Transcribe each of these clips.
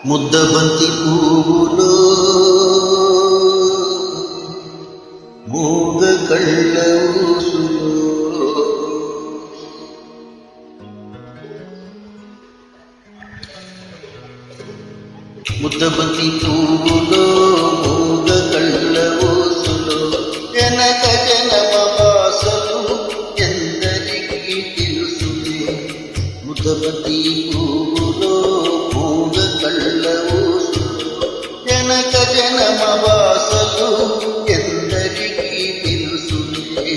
ముద్దబంతి పువ్వులో మూగ కళ్ళ ఊసులో ముద్దబంతి పువ్వులో మూగ కళ్ళ ఊసులో జనక జనమ వాసలు ఎందరికీ తెలుసులే. ముద్దబంతి పువ్వులో మూగ కళ్ళ ఊసులో జనక జనమ వాసలు ఎందరికీ తెలుసులే.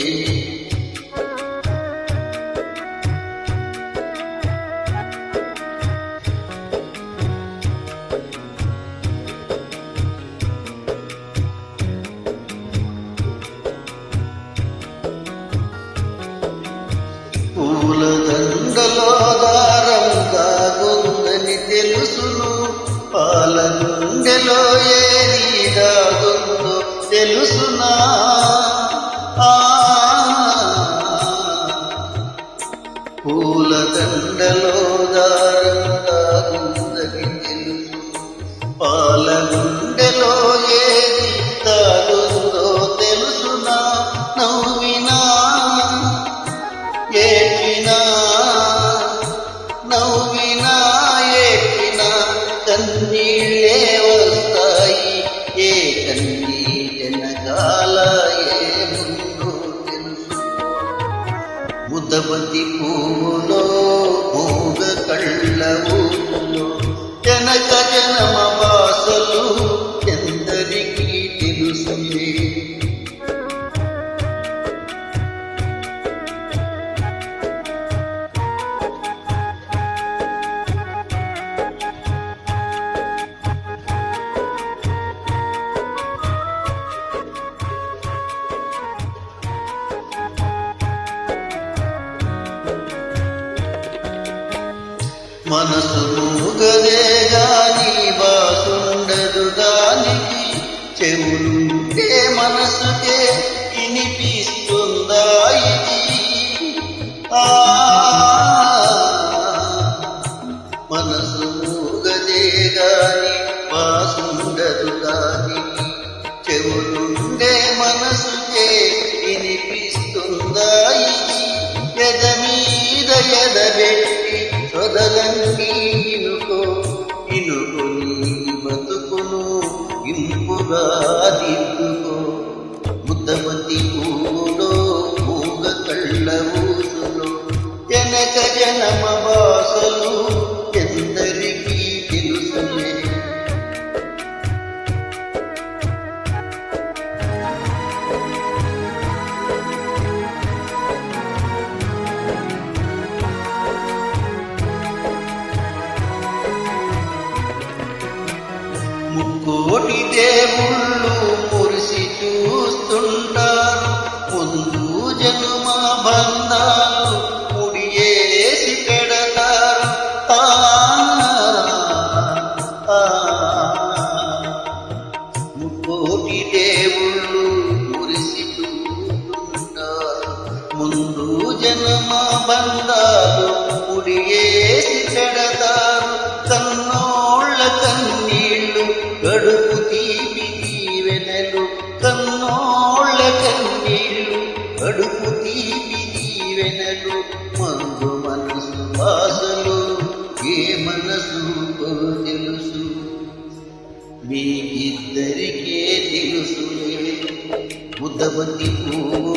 పూల దండలో దారం దాగుందని తెలుసును, పాల గుండెలో ఏది దాగుందో తెలుసునా. పూల దండలో దారం దాగుందని తెలుసు, పాల గుండెలో ఏది దాగుందో తెలుసునా. నవ్వినా ఏడ్చినా నవ్వినా ఏడ్చినా కన్నీళ్ళే వస్తాయి. ఏ కన్నీళ్ళెనకాల ఏముందో తెలుసు. ముద్దబంతి పువ్వులో మూగ కళ్ళ ఊసులో జనక జనమ వాసలు ఎందరికీ తెలుసులే. మనసు మూగదే గాని బాసుండదు దానికి, చెవులుంటే మనసుకే వినిపిస్తుందా ఇది. మనసు మూగదే గాని బాసుండదు దానికి, చెవులుంటే మనసుకే వినిపిస్తుందా ఇది. ఎద మీద ఎదబెట్టి సొదలంగి ఇనుకో ఇనుకో నీ బతుకును ఇంపుగా దిద్దుకో. ముద్దబంతి పువ్వులో మూగ కళ్ళ ఊసులో జనక జనమ వాసలు ఎందరికీ తెలుసులే. ముక్కోటి దేవుళ్ళు మురిసి చూస్తుంటారు, ముందు జన్మ బంధాలు ముడియేసి పెడతారు. ముక్కోటి దేవుళ్ళు మురిసి చూస్తుంటారు, ముందు జన్మ బంధాలు ముడియేసి పెడతారు. కన్నోళ్ళ కన్నీళ్ళు గడుపు తీపి దీవెనలు, కన్నోళ్ళ కన్నీళ్ళు గడుపు తీపి దీవెనలు. మందు మనసు వాసలు ఏ మనసు తెలుసు, మీకిద్దరికే తెలుసులే. ముద్దబంతి పువ్వు